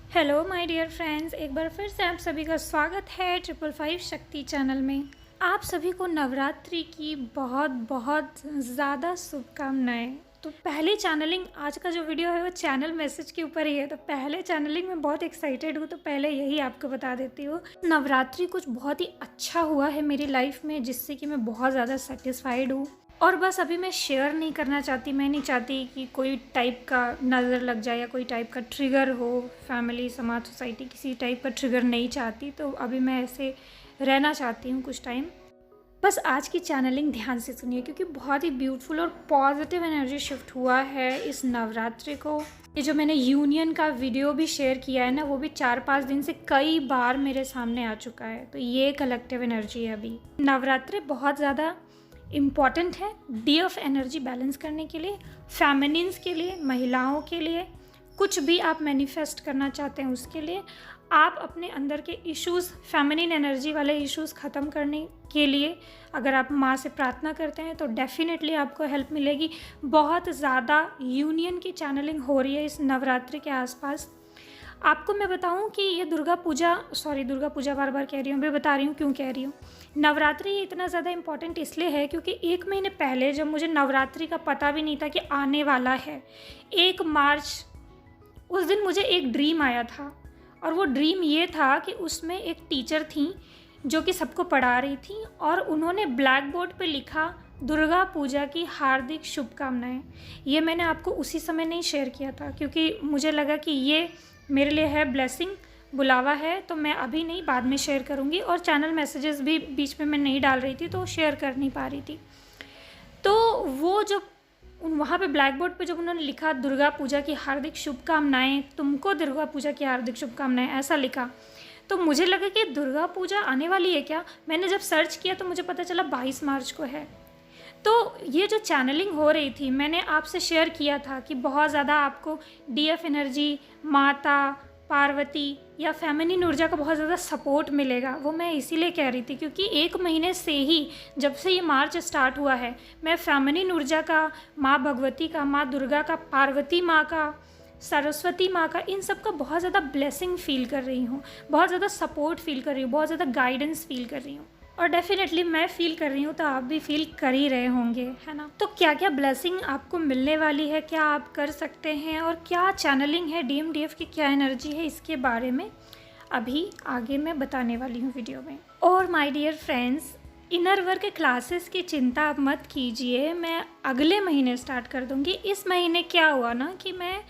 Hello my dear friends, एक बार फिर से आप सभी का स्वागत है 555 शक्ति चैनल में। आप सभी को नवरात्रि की बहुत बहुत ज़्यादा शुभकामनाएं। तो पहली चैनलिंग, आज का जो वीडियो है वो चैनल मैसेज के ऊपर ही है। तो पहले चैनलिंग में बहुत एक्साइटेड हूँ, तो पहले यही आपको बता देती हूँ। नवरात्रि कुछ बहुत ही अच्छा हुआ है मेरी लाइफ में, जिससे कि मैं बहुत ज़्यादा सेटिस्फाइड हूँ। और बस अभी मैं शेयर नहीं करना चाहती, मैं नहीं चाहती कि कोई टाइप का नज़र लग जाए या कोई टाइप का ट्रिगर हो, फैमिली, समाज, सोसाइटी, किसी टाइप का ट्रिगर नहीं चाहती। तो अभी मैं ऐसे रहना चाहती हूँ कुछ टाइम। बस आज की चैनलिंग ध्यान से सुनिए, क्योंकि बहुत ही ब्यूटीफुल और पॉजिटिव एनर्जी शिफ्ट हुआ है इस नवरात्रि को। ये जो मैंने यूनियन का वीडियो भी शेयर किया है ना, वो भी 4-5 दिन से कई बार मेरे सामने आ चुका है। तो ये कलेक्टिव एनर्जी है। अभी नवरात्रि बहुत ज़्यादा इम्पॉर्टेंट है डीएफ एनर्जी बैलेंस करने के लिए, फेमिनिन्स के लिए, महिलाओं के लिए, कुछ भी आप मैनिफेस्ट करना चाहते हैं उसके लिए, आप अपने अंदर के इश्यूज़, फेमिनिन एनर्जी वाले इश्यूज़ ख़त्म करने के लिए अगर आप माँ से प्रार्थना करते हैं तो डेफिनेटली आपको हेल्प मिलेगी। बहुत ज़्यादा यूनियन की चैनलिंग हो रही है इस नवरात्रि के आसपास। आपको मैं बताऊं कि ये दुर्गा पूजा बार बार कह रही हूँ, मैं बता रही हूँ क्यों कह रही हूँ। नवरात्रि इतना ज़्यादा इम्पॉर्टेंट इसलिए है क्योंकि 1 महीने पहले, जब मुझे नवरात्रि का पता भी नहीं था कि आने वाला है, 1 मार्च, उस दिन मुझे एक ड्रीम आया था। और वो ड्रीम ये था कि उसमें एक टीचर थी जो कि सबको पढ़ा रही थी, और उन्होंने ब्लैक बोर्ड पे लिखा दुर्गा पूजा की हार्दिक शुभकामनाएं। ये मैंने आपको उसी समय नहीं शेयर किया था, क्योंकि मुझे लगा कि ये मेरे लिए है ब्लेसिंग, बुलावा है, तो मैं अभी नहीं, बाद में शेयर करूँगी। और चैनल मैसेजेस भी बीच में मैं नहीं डाल रही थी, तो शेयर कर नहीं पा रही थी। तो वो जब वहाँ पे ब्लैक बोर्ड पे जब उन्होंने लिखा दुर्गा पूजा की हार्दिक शुभकामनाएं, तुमको दुर्गा पूजा की हार्दिक शुभकामनाएं, ऐसा लिखा, तो मुझे लगा कि दुर्गा पूजा आने वाली है क्या। मैंने जब सर्च किया तो मुझे पता चला 22 मार्च को है। तो ये जो चैनलिंग हो रही थी, मैंने आपसे शेयर किया था कि बहुत ज़्यादा आपको डीएफ एनर्जी, माता पार्वती या फेमिनिन ऊर्जा का बहुत ज़्यादा सपोर्ट मिलेगा। वो मैं इसीलिए कह रही थी क्योंकि 1 महीने से ही, जब से ये मार्च स्टार्ट हुआ है, मैं फेमिनिन ऊर्जा का, माँ भगवती का, माँ दुर्गा का, पार्वती माँ का, सरस्वती माँ का, इन सब का बहुत ज़्यादा ब्लेसिंग फील कर रही हूँ, बहुत ज़्यादा सपोर्ट फील कर रही हूँ, बहुत ज़्यादा गाइडेंस फील कर रही हूँ। और डेफिनेटली मैं फ़ील कर रही हूँ तो आप भी फील कर ही रहे होंगे, है ना। तो क्या क्या ब्लेसिंग आपको मिलने वाली है, क्या आप कर सकते हैं, और क्या चैनलिंग है, डीएमडीएफ की क्या एनर्जी है, इसके बारे में अभी आगे मैं बताने वाली हूँ वीडियो में। और my dear friends, inner work classes की चिंता आप मत कीजिए, मैं अगले महीने स्टार्ट कर दूँगी। इस महीने क्या हुआ ना कि मैं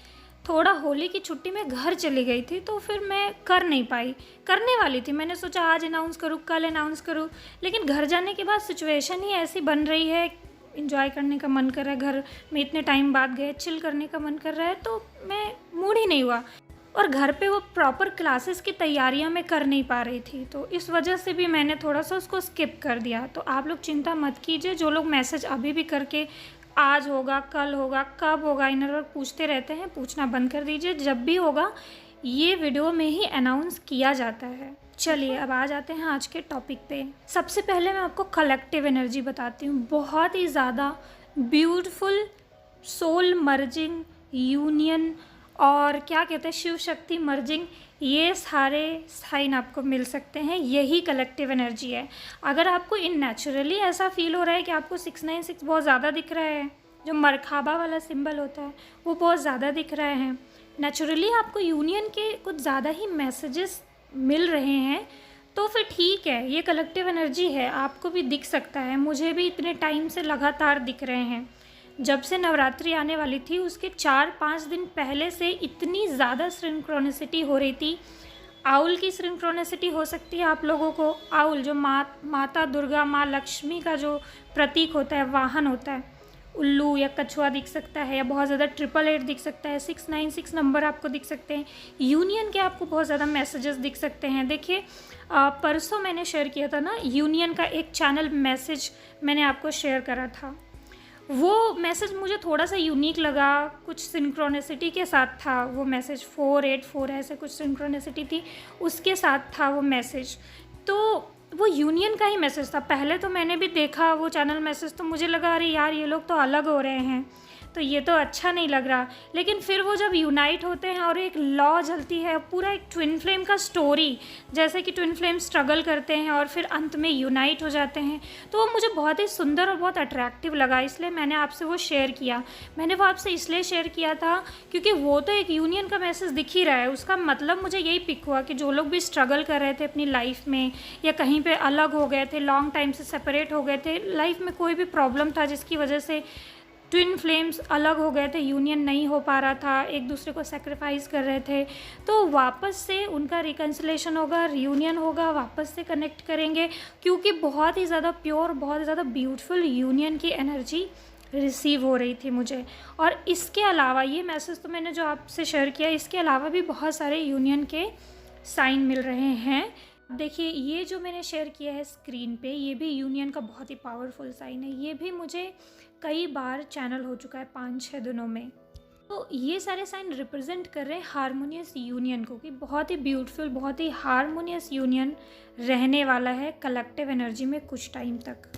थोड़ा होली की छुट्टी में घर चली गई थी, तो फिर मैं कर नहीं पाई। करने वाली थी, मैंने सोचा आज अनाउंस करूँ, कल अनाउंस करूँ, लेकिन घर जाने के बाद सिचुएशन ही ऐसी बन रही है, इंजॉय करने का मन कर रहा है, घर में इतने टाइम बाद गए, चिल करने का मन कर रहा है, तो मैं मूड ही नहीं हुआ। और घर पे वो प्रॉपर क्लासेस की तैयारियां मैं कर नहीं पा रही थी, तो इस वजह से भी मैंने थोड़ा सा उसको स्किप कर दिया। तो आप लोग चिंता मत कीजिए, जो लोग मैसेज अभी भी करके आज होगा, कल होगा, कब होगा, इनर वर्क पूछते रहते हैं, पूछना बंद कर दीजिए। जब भी होगा ये वीडियो में ही अनाउंस किया जाता है। चलिए अब आ जाते हैं आज के टॉपिक पे। सबसे पहले मैं आपको कलेक्टिव एनर्जी बताती हूँ। बहुत ही ज़्यादा ब्यूटीफुल, सोल मर्जिंग, यूनियन, और क्या कहते हैं, शिव शक्ति मर्जिंग, ये सारे साइन आपको मिल सकते हैं। यही कलेक्टिव एनर्जी है। अगर आपको इन नेचुरली ऐसा फील हो रहा है कि आपको 696 बहुत ज़्यादा दिख रहा है, जो मरखाबा वाला सिंबल होता है वो बहुत ज़्यादा दिख रहे हैं, नेचुरली आपको यूनियन के कुछ ज़्यादा ही मैसेजेस मिल रहे हैं, तो फिर ठीक है, ये कलेक्टिव एनर्जी है, आपको भी दिख सकता है। मुझे भी इतने टाइम से लगातार दिख रहे हैं। जब से नवरात्रि आने वाली थी उसके 4-5 दिन पहले से इतनी ज़्यादा सिंक्रोनिसिटी हो रही थी। आउल की सिंक्रोनिसिटी हो सकती है आप लोगों को। आउल जो माता दुर्गा, माँ लक्ष्मी का जो प्रतीक होता है, वाहन होता है, उल्लू या कछुआ दिख सकता है, या बहुत ज़्यादा 888 दिख सकता है, 696 नंबर आपको दिख सकते हैं। यूनियन के आपको बहुत ज़्यादा मैसेजेस दिख सकते हैं। देखिए परसों मैंने शेयर किया था ना, यूनियन का एक चैनल मैसेज मैंने आपको शेयर करा था। वो मैसेज मुझे थोड़ा सा यूनिक लगा, कुछ सिंक्रोनिसिटी के साथ था वो मैसेज, 484 ऐसे कुछ सिंक्रोनिसिटी थी, उसके साथ था वो मैसेज। तो वो यूनियन का ही मैसेज था। पहले तो मैंने भी देखा वो चैनल मैसेज, तो मुझे लगा अरे यार ये लोग तो अलग हो रहे हैं, तो ये तो अच्छा नहीं लग रहा। लेकिन फिर वो जब यूनाइट होते हैं और एक लॉ जलती है, पूरा एक ट्विन फ्लेम का स्टोरी, जैसे कि ट्विन फ्लेम स्ट्रगल करते हैं और फिर अंत में यूनाइट हो जाते हैं, तो वो मुझे बहुत ही सुंदर और बहुत अट्रैक्टिव लगा, इसलिए मैंने आपसे वो शेयर किया। मैंने वो आपसे इसलिए शेयर किया था क्योंकि वो तो एक यूनियन का मैसेज दिख ही रहा है, उसका मतलब मुझे यही पिक हुआ कि जो लोग भी स्ट्रगल कर रहे थे अपनी लाइफ में, या कहीं पे अलग हो गए थे, लॉन्ग टाइम से सेपरेट हो गए थे, लाइफ में कोई भी प्रॉब्लम था जिसकी वजह से ट्विन फ्लेम्स अलग हो गए थे, यूनियन नहीं हो पा रहा था, एक दूसरे को सेक्रीफाइस कर रहे थे, तो वापस से उनका रिकन्सिलेशन होगा, रियूनियन होगा, वापस से कनेक्ट करेंगे, क्योंकि बहुत ही ज़्यादा प्योर, बहुत ज़्यादा ब्यूटीफुल यूनियन की एनर्जी रिसीव हो रही थी मुझे। और इसके अलावा ये मैसेज तो मैंने जो आपसे शेयर किया, इसके अलावा भी बहुत सारे यूनियन के साइन मिल रहे हैं। देखिए, ये जो मैंने शेयर किया है स्क्रीन पे, ये भी यूनियन का बहुत ही पावरफुल साइन है। ये भी मुझे कई बार चैनल हो चुका है 5-6 दिनों में। तो ये सारे साइन रिप्रेजेंट कर रहे हैं हारमोनियस यूनियन को, कि बहुत ही ब्यूटीफुल, बहुत ही हारमोनियस यूनियन रहने वाला है कलेक्टिव एनर्जी में कुछ टाइम तक।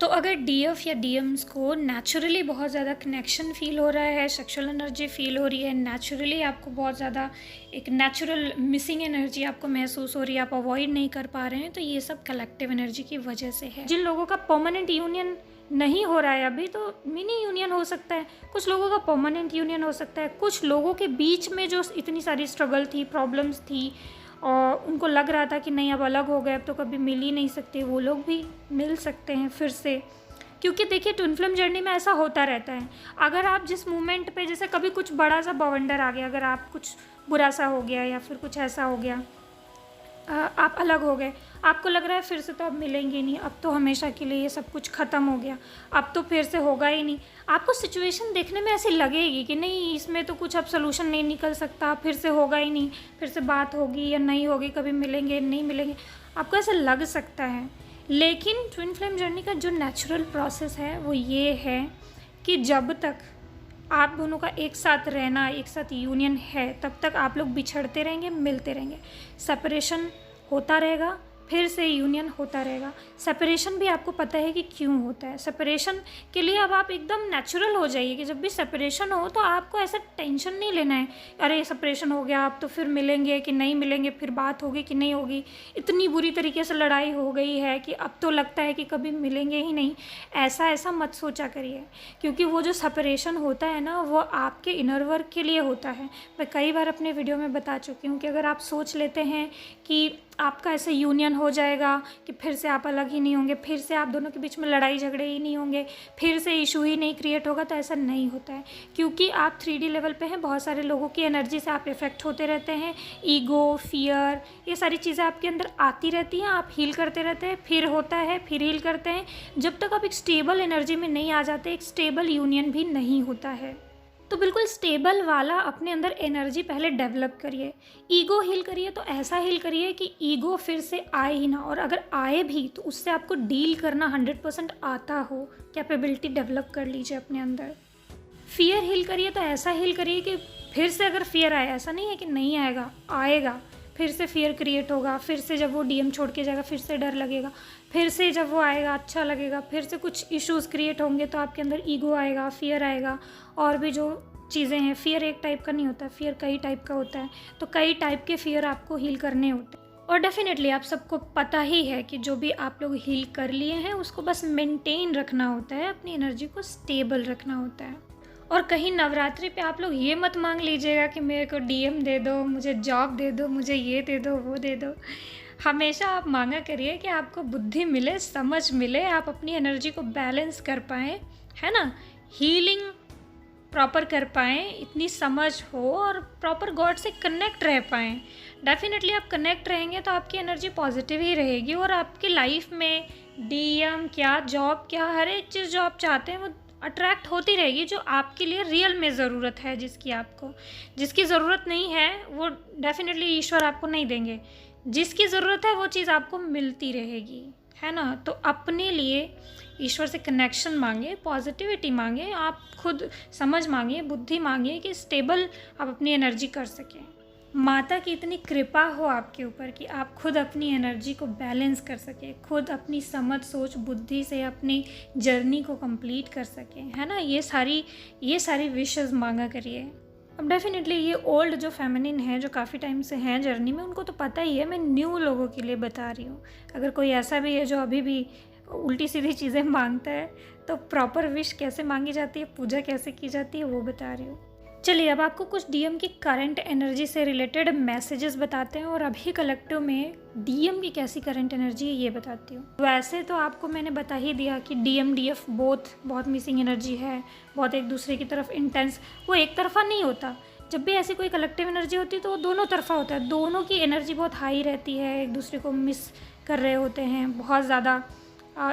तो अगर डीएफ या डीएम्स को नेचुरली बहुत ज़्यादा कनेक्शन फील हो रहा है, सेक्सुअल एनर्जी फील हो रही है, नेचुरली आपको बहुत ज़्यादा एक नेचुरल मिसिंग एनर्जी आपको महसूस हो रही है, आप अवॉइड नहीं कर पा रहे हैं, तो ये सब कलेक्टिव एनर्जी की वजह से है। जिन लोगों का परमानेंट यूनियन नहीं हो रहा है अभी, तो मिनी यूनियन हो सकता है, कुछ लोगों का परमानेंट यूनियन हो सकता है, कुछ लोगों के बीच में जो इतनी सारी स्ट्रगल थी, प्रॉब्लम्स थी, और उनको लग रहा था कि नहीं अब अलग हो गए, अब तो कभी मिल ही नहीं सकते, वो लोग भी मिल सकते हैं फिर से। क्योंकि देखिए, ट्विन फ्लेम जर्नी में ऐसा होता रहता है। अगर आप जिस मोमेंट पे, जैसे कभी कुछ बड़ा सा बवंडर आ गया, अगर आप कुछ बुरा सा हो गया या फिर कुछ ऐसा हो गया, आप अलग हो गए, आपको लग रहा है फिर से तो अब मिलेंगे नहीं, अब तो हमेशा के लिए ये सब कुछ ख़त्म हो गया, अब तो फिर से होगा ही नहीं। आपको सिचुएशन देखने में ऐसी लगेगी कि नहीं, इसमें तो कुछ अब सोल्यूशन नहीं निकल सकता, फिर से होगा ही नहीं, फिर से बात होगी या नहीं होगी, कभी मिलेंगे नहीं मिलेंगे, आपको ऐसा लग सकता है। लेकिन ट्विन फ्लेम जर्नी का जो नेचुरल प्रोसेस है वो ये है कि जब तक आप दोनों का एक साथ रहना, एक साथ यूनियन है, तब तक आप लोग बिछड़ते रहेंगे, मिलते रहेंगे, सेपरेशन होता रहेगा, फिर से यूनियन होता रहेगा। सेपरेशन भी आपको पता है कि क्यों होता है। सेपरेशन के लिए अब आप एकदम नेचुरल हो जाइए कि जब भी सेपरेशन हो तो आपको ऐसा टेंशन नहीं लेना है, अरे सेपरेशन हो गया, अब तो फिर मिलेंगे कि नहीं मिलेंगे, फिर बात होगी कि नहीं होगी, इतनी बुरी तरीके से लड़ाई हो गई है कि अब तो लगता है कि कभी मिलेंगे ही नहीं। ऐसा मत सोचा करिए, क्योंकि वो जो सेपरेशन होता है ना, वो आपके इनर वर्क के लिए होता है। मैं कई बार अपने वीडियो में बता चुकी हूँ कि अगर आप सोच लेते हैं कि आपका ऐसे यूनियन हो जाएगा कि फिर से आप अलग ही नहीं होंगे, फिर से आप दोनों के बीच में लड़ाई झगड़े ही नहीं होंगे, फिर से इशू ही नहीं क्रिएट होगा, तो ऐसा नहीं होता है। क्योंकि आप 3D लेवल पे हैं, बहुत सारे लोगों की एनर्जी से आप इफ़ेक्ट होते रहते हैं, ईगो, फियर, ये सारी चीज़ें आपके अंदर आती रहती हैं, आप हील करते रहते हैं, फिर होता है, फिर हील करते हैं। जब तक आप एक स्टेबल एनर्जी में नहीं आ जाते, एक स्टेबल यूनियन भी नहीं होता है। तो बिल्कुल स्टेबल वाला अपने अंदर एनर्जी पहले डेवलप करिए। ईगो हील करिए तो ऐसा हील करिए कि ईगो फिर से आए ही ना, और अगर आए भी तो उससे आपको डील करना 100% आता हो, कैपेबिलिटी डेवलप कर लीजिए अपने अंदर। फियर हील करिए तो ऐसा हील करिए कि फिर से अगर फियर आए, ऐसा नहीं है कि नहीं आएगा, आएगा, फिर से फियर क्रिएट होगा, फिर से जब वो डीएम छोड़ के जाएगा फिर से डर लगेगा, फिर से जब वो आएगा अच्छा लगेगा, फिर से कुछ इश्यूज़ क्रिएट होंगे तो आपके अंदर ईगो आएगा, फियर आएगा, और भी जो चीज़ें हैं। फियर एक टाइप का नहीं होता, फियर कई टाइप का होता है, तो कई टाइप के फियर आपको हील करने होते हैं। और डेफिनेटली आप सबको पता ही है कि जो भी आप लोग हील कर लिए हैं उसको बस मेंटेन रखना होता है, अपनी एनर्जी को स्टेबल रखना होता है। और कहीं नवरात्रि पे आप लोग ये मत मांग लीजिएगा कि मेरे को डीएम दे दो, मुझे जॉब दे दो, मुझे ये दे दो, वो दे दो। हमेशा आप मांगा करिए कि आपको बुद्धि मिले, समझ मिले, आप अपनी एनर्जी को बैलेंस कर पाएँ, है ना, हीलिंग प्रॉपर कर पाएँ, इतनी समझ हो, और प्रॉपर गॉड से कनेक्ट रह पाएँ। डेफिनेटली आप कनेक्ट रहेंगे तो आपकी एनर्जी पॉजिटिव ही रहेगी, और आपकी लाइफ में डीएम क्या, जॉब क्या, हर एक चीज़ जो आप चाहते हैं वो अट्रैक्ट होती रहेगी, जो आपके लिए रियल में ज़रूरत है, जिसकी ज़रूरत नहीं है वो डेफिनेटली ईश्वर आपको नहीं देंगे। जिसकी ज़रूरत है वो चीज़ आपको मिलती रहेगी, है ना। तो अपने लिए ईश्वर से कनेक्शन मांगे, पॉजिटिविटी मांगे, आप खुद समझ मांगिए, बुद्धि मांगिए कि स्टेबल आप अपनी एनर्जी कर सकें। माता की इतनी कृपा हो आपके ऊपर कि आप खुद अपनी एनर्जी को बैलेंस कर सके, खुद अपनी समझ सोच बुद्धि से अपनी जर्नी को कंप्लीट कर सके, है ना। ये सारी विशेस मांगा करिए। अब डेफिनेटली ये ओल्ड जो फेमिनिन है, जो काफ़ी टाइम से हैं जर्नी में, उनको तो पता ही है, मैं न्यू लोगों के लिए बता रही हूँ। अगर कोई ऐसा भी है जो अभी भी उल्टी सीधी चीज़ें मांगता है, तो प्रॉपर विश कैसे मांगी जाती है, पूजा कैसे की जाती है, वो बता रही हूँ। चलिए अब आपको कुछ डीएम की करंट एनर्जी से रिलेटेड मैसेजेस बताते हैं और अभी कलेक्टिव में डीएम की कैसी करंट एनर्जी है ये बताती हूँ। वैसे तो आपको मैंने बता ही दिया कि डीएम डीएफ बहुत मिसिंग एनर्जी है, बहुत एक दूसरे की तरफ इंटेंस, वो एक तरफा नहीं होता। जब भी ऐसी कोई कलेक्टिव एनर्जी होती है तो वो दोनों तरफा होता है, दोनों की एनर्जी बहुत हाई रहती है, एक दूसरे को मिस कर रहे होते हैं, बहुत ज़्यादा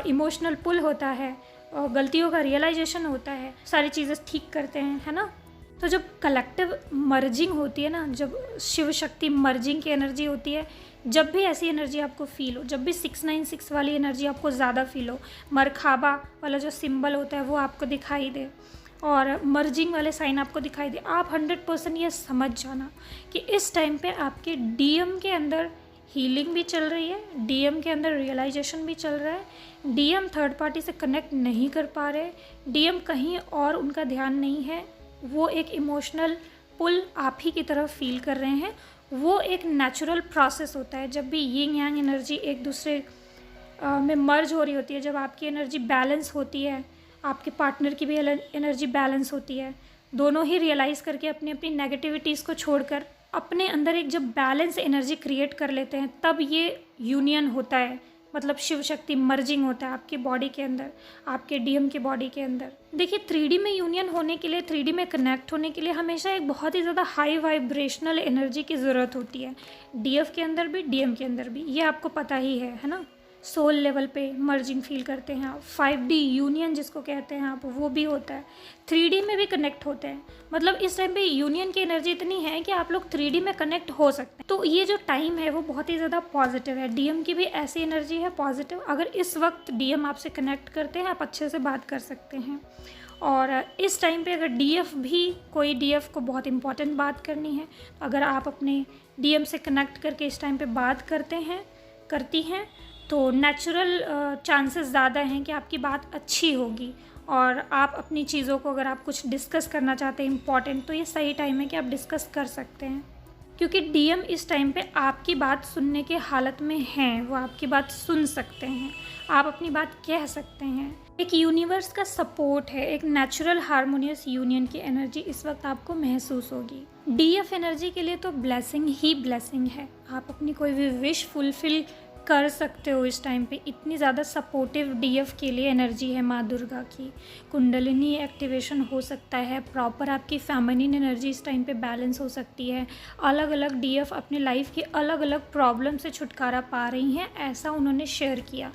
इमोशनल पुल होता है, और गलतियों का रियलाइजेशन होता है, सारी चीज़ें ठीक करते हैं, है ना। तो जब कलेक्टिव मर्जिंग होती है ना, जब शिव शक्ति मर्जिंग की एनर्जी होती है, जब भी ऐसी एनर्जी आपको फील हो, जब भी 696 वाली एनर्जी आपको ज़्यादा फील हो, मरखाबा वाला जो सिंबल होता है वो आपको दिखाई दे और मर्जिंग वाले साइन आपको दिखाई दे, आप 100% ये समझ जाना कि इस टाइम पे आपके डीएम के अंदर हीलिंग भी चल रही है, डीएम के अंदर रियलाइजेशन भी चल रहा है, डीएम थर्ड पार्टी से कनेक्ट नहीं कर पा रहे, डीएम कहीं और उनका ध्यान नहीं है, वो एक इमोशनल पुल आप ही की तरफ फील कर रहे हैं। वो एक नेचुरल प्रोसेस होता है जब भी यिंग यांग एनर्जी एक दूसरे में मर्ज हो रही होती है, जब आपकी एनर्जी बैलेंस होती है, आपके पार्टनर की भी एनर्जी बैलेंस होती है, दोनों ही रियलाइज़ करके अपनी अपनी नेगेटिविटीज़ को छोड़कर अपने अंदर एक जब बैलेंस एनर्जी क्रिएट कर लेते हैं, तब ये यूनियन होता है, मतलब शिव शक्ति मर्जिंग होता है आपकी बॉडी के अंदर, आपके डीएम की बॉडी के अंदर। देखिए 3D में यूनियन होने के लिए, 3D में कनेक्ट होने के लिए हमेशा एक बहुत ही ज़्यादा हाई वाइब्रेशनल एनर्जी की ज़रूरत होती है, डीएफ के अंदर भी, डीएम के अंदर भी, ये आपको पता ही है ना। सोल लेवल पे मर्जिंग फील करते हैं आप, 5D यूनियन जिसको कहते हैं आप, वो भी होता है, 3D में भी कनेक्ट होते हैं। मतलब इस टाइम पे यूनियन की एनर्जी इतनी है कि आप लोग 3D में कनेक्ट हो सकते हैं। तो ये जो टाइम है वो बहुत ही ज़्यादा पॉजिटिव है, डीएम की भी ऐसी एनर्जी है पॉजिटिव। अगर इस वक्त डीएम आपसे कनेक्ट करते हैं, आप अच्छे से बात कर सकते हैं। और इस टाइम पे अगर डीएफ भी, कोई डीएफ को बहुत इंपॉर्टेंट बात करनी है, अगर आप अपने डीएम से कनेक्ट करके इस टाइम पे बात करती हैं, तो नेचुरल चांसेस ज़्यादा हैं कि आपकी बात अच्छी होगी। और आप अपनी चीज़ों को, अगर आप कुछ डिस्कस करना चाहते हैं इम्पॉर्टेंट, तो ये सही टाइम है कि आप डिस्कस कर सकते हैं, क्योंकि डीएम इस टाइम पे आपकी बात सुनने के हालत में हैं, वो आपकी बात सुन सकते हैं, आप अपनी बात कह सकते हैं। एक यूनिवर्स का सपोर्ट है, एक नेचुरल हार्मोनियस यूनियन की एनर्जी इस वक्त आपको महसूस होगी। डीएफ एनर्जी के लिए तो ब्लेसिंग ही ब्लेसिंग है, आप अपनी कोई भी विश फुलफिल कर सकते हो इस टाइम पे। इतनी ज़्यादा सपोर्टिव डीएफ के लिए एनर्जी है माँ दुर्गा की, कुंडलिनी एक्टिवेशन हो सकता है, प्रॉपर आपकी फेमिनिन एनर्जी इस टाइम पे बैलेंस हो सकती है। अलग अलग डीएफ अपने लाइफ की अलग अलग प्रॉब्लम से छुटकारा पा रही हैं, ऐसा उन्होंने शेयर किया।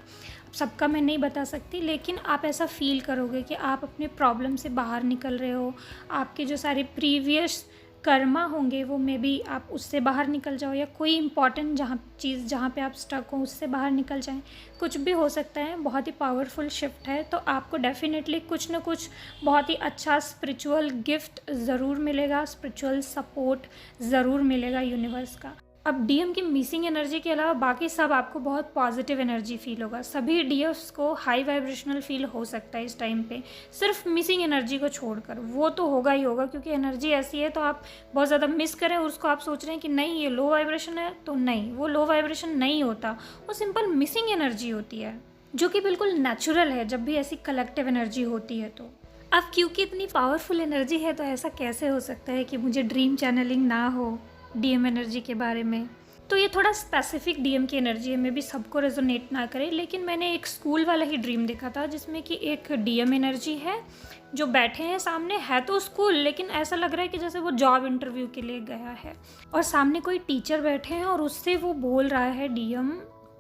सबका मैं नहीं बता सकती, लेकिन आप ऐसा फील करोगे कि आप अपने प्रॉब्लम से बाहर निकल रहे हो, आपके जो सारे प्रीवियस कर्मा होंगे वो मे बी आप उससे बाहर निकल जाओ, या कोई इंपॉर्टेंट जहाँ पे आप स्टक हो उससे बाहर निकल जाएं, कुछ भी हो सकता है। बहुत ही पावरफुल शिफ्ट है, तो आपको डेफिनेटली कुछ ना कुछ बहुत ही अच्छा स्पिरिचुअल गिफ्ट ज़रूर मिलेगा, स्पिरिचुअल सपोर्ट ज़रूर मिलेगा यूनिवर्स का। अब डीएम की मिसिंग एनर्जी के अलावा बाकी सब आपको बहुत पॉजिटिव एनर्जी फील होगा, सभी डीएफ्स को हाई वाइब्रेशनल फील हो सकता है इस टाइम पे, सिर्फ मिसिंग एनर्जी को छोड़कर। वो तो होगा ही होगा, क्योंकि एनर्जी ऐसी है, तो आप बहुत ज़्यादा मिस करें उसको, आप सोच रहे हैं कि नहीं ये लो वाइब्रेशन है, तो नहीं, वो लो वाइब्रेशन नहीं होता, वो सिंपल मिसिंग एनर्जी होती है, जो कि बिल्कुल नेचुरल है जब भी ऐसी कलेक्टिव एनर्जी होती है। तो अब क्योंकि इतनी पावरफुल एनर्जी है, तो ऐसा कैसे हो सकता है कि मुझे ड्रीम चैनलिंग ना हो डीएम एनर्जी के बारे में। तो ये थोड़ा स्पेसिफिक डीएम की एनर्जी है, मे बी सबको रेजोनेट ना करे, लेकिन मैंने एक स्कूल वाला ही ड्रीम देखा था जिसमें कि एक डीएम एनर्जी है जो बैठे हैं सामने, है तो स्कूल लेकिन ऐसा लग रहा है कि जैसे वो जॉब इंटरव्यू के लिए गया है, और सामने कोई टीचर बैठे हैं और उससे वो बोल रहा है डीएम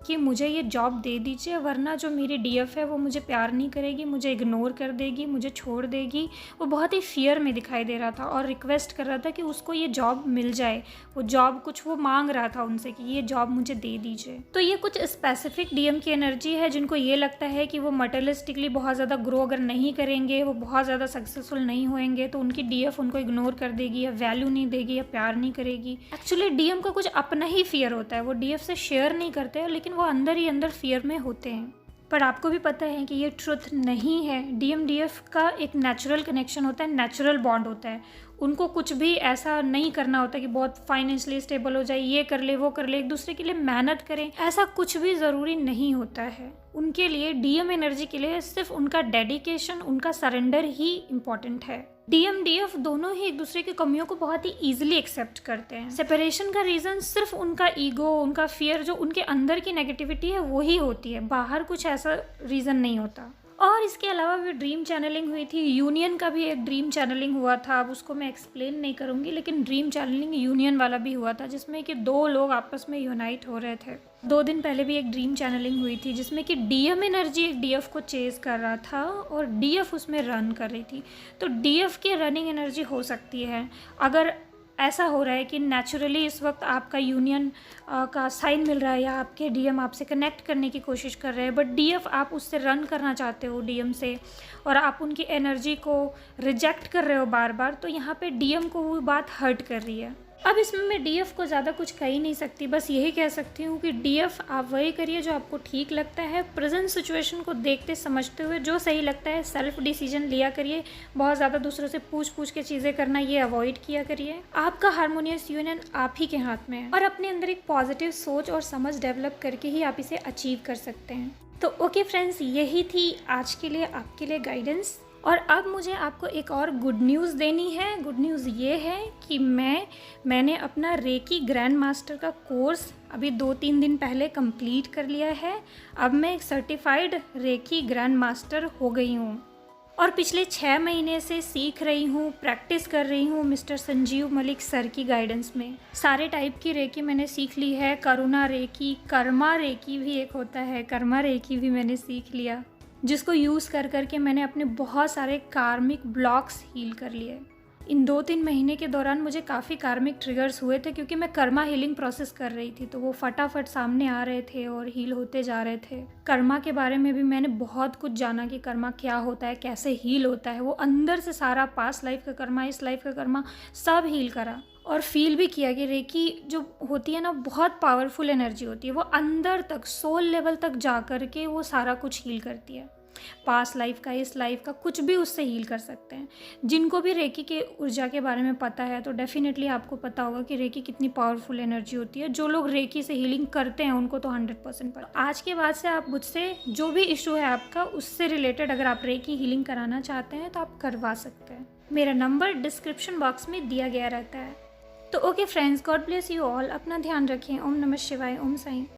कि मुझे ये जॉब दे दीजिए, वरना जो मेरी डीएफ है वो मुझे प्यार नहीं करेगी, मुझे इग्नोर कर देगी, मुझे छोड़ देगी। वो बहुत ही फ़ियर में दिखाई दे रहा था और रिक्वेस्ट कर रहा था कि उसको ये जॉब मिल जाए। वो जॉब कुछ वो मांग रहा था उनसे कि ये जॉब मुझे दे दीजिए। तो ये कुछ स्पेसिफिक डीएम की एनर्जी है जिनको ये लगता है कि वो मटेरियलिस्टिकली बहुत ज़्यादा ग्रो अगर नहीं करेंगे, वो बहुत ज़्यादा सक्सेसफुल नहीं होंगे, तो उनकी डीएफ उनको इग्नोर कर देगी या वैल्यू नहीं देगी या प्यार नहीं करेगी। एक्चुअली डीएम का कुछ अपना ही फियर होता है, वो डीएफ से शेयर नहीं करते हैं, लेकिन वो अंदर ही अंदर फियर में होते हैं। पर आपको भी पता है कि ये ट्रुथ नहीं है। डीएम डीएफ का एक नेचुरल कनेक्शन होता है, नेचुरल बॉन्ड होता है। उनको कुछ भी ऐसा नहीं करना होता कि बहुत फाइनेंशियली स्टेबल हो जाए, ये कर ले वो कर ले, एक दूसरे के लिए मेहनत करें, ऐसा कुछ भी ज़रूरी नहीं होता है। उनके लिए डीएम एनर्जी के लिए सिर्फ उनका डेडिकेशन, उनका सरेंडर ही इम्पॉर्टेंट है। डीएम डीएफ दोनों ही एक दूसरे की कमियों को बहुत ही ईजिली एक्सेप्ट करते हैं। सेपरेशन का रीज़न सिर्फ उनका ईगो, उनका फियर, जो उनके अंदर की नेगेटिविटी है वो ही होती है, बाहर कुछ ऐसा रीज़न नहीं होता। और इसके अलावा भी ड्रीम चैनलिंग हुई थी, यूनियन का भी एक ड्रीम चैनलिंग हुआ था। अब उसको मैं एक्सप्लेन नहीं करूँगी, लेकिन ड्रीम चैनलिंग यूनियन वाला भी हुआ था जिसमें कि 2 लोग आपस में यूनाइट हो रहे थे। 2 दिन पहले भी एक ड्रीम चैनलिंग हुई थी जिसमें कि डीएम एनर्जी एक डीएफ को चेज कर रहा था और डीएफ उसमें रन कर रही थी। तो डीएफ की रनिंग एनर्जी हो सकती है अगर ऐसा हो रहा है कि नेचुरली इस वक्त आपका यूनियन का साइन मिल रहा है या आपके डीएम आपसे कनेक्ट करने की कोशिश कर रहे हैं, बट डीएफ आप उससे रन करना चाहते हो डीएम से, और आप उनकी एनर्जी को रिजेक्ट कर रहे हो बार बार, तो यहाँ पे डीएम को वो बात हर्ट कर रही है। अब इसमें मैं डीएफ को ज़्यादा कुछ कह ही नहीं सकती, बस यही कह सकती हूँ कि डीएफ आप वही करिए जो आपको ठीक लगता है। प्रेजेंट सिचुएशन को देखते समझते हुए जो सही लगता है सेल्फ डिसीजन लिया करिए। बहुत ज़्यादा दूसरों से पूछ के चीज़ें करना ये अवॉइड किया करिए। आपका हार्मोनियस यूनियन आप ही के हाथ में है और अपने अंदर एक पॉजिटिव सोच और समझ डेवलप करके ही आप इसे अचीव कर सकते हैं। तो ओके फ्रेंड्स, यही थी आज के लिए आपके लिए गाइडेंस। और अब मुझे आपको एक और गुड न्यूज़ देनी है। गुड न्यूज़ ये है कि मैंने अपना रेकी ग्रैंड मास्टर का कोर्स अभी 2-3 दिन पहले कंप्लीट कर लिया है। अब मैं एक सर्टिफाइड रेकी ग्रैंड मास्टर हो गई हूँ और पिछले 6 महीने से सीख रही हूँ, प्रैक्टिस कर रही हूँ मिस्टर संजीव मलिक सर की गाइडेंस में। सारे टाइप की रेकी मैंने सीख ली है। करुणा रेकी, कर्मा रेकी भी एक होता है, कर्मा रेकी भी मैंने सीख लिया, जिसको यूज़ कर करके मैंने अपने बहुत सारे कार्मिक ब्लॉक्स हील कर लिए। इन 2-3 महीने के दौरान मुझे काफ़ी कार्मिक ट्रिगर्स हुए थे क्योंकि मैं कर्मा हीलिंग प्रोसेस कर रही थी, तो वो फटाफट सामने आ रहे थे और हील होते जा रहे थे। कर्मा के बारे में भी मैंने बहुत कुछ जाना कि कर्मा क्या होता है, कैसे हील होता है। वो अंदर से सारा पास्ट लाइफ का कर्मा, इस लाइफ का कर्मा सब हील करा और फील भी किया कि रेकी जो होती है ना, बहुत पावरफुल एनर्जी होती है। वो अंदर तक सोल लेवल तक जा कर के वो सारा कुछ हील करती है। पास्ट लाइफ का, इस लाइफ का, कुछ भी उससे हील कर सकते हैं। जिनको भी रेकी के ऊर्जा के बारे में पता है तो डेफिनेटली आपको पता होगा कि रेकी कितनी पावरफुल एनर्जी होती है। जो लोग रेकी से हीलिंग करते हैं उनको तो 100% पता। आज के बाद से आप मुझसे जो भी इशू है आपका, उससे रिलेटेड अगर आप रेकी हीलिंग कराना चाहते हैं तो आप करवा सकते हैं। मेरा नंबर डिस्क्रिप्शन बॉक्स में दिया गया रहता है। तो okay friends, God bless you all. अपना ध्यान रखें। ओम नमः शिवाय। ओम साईं।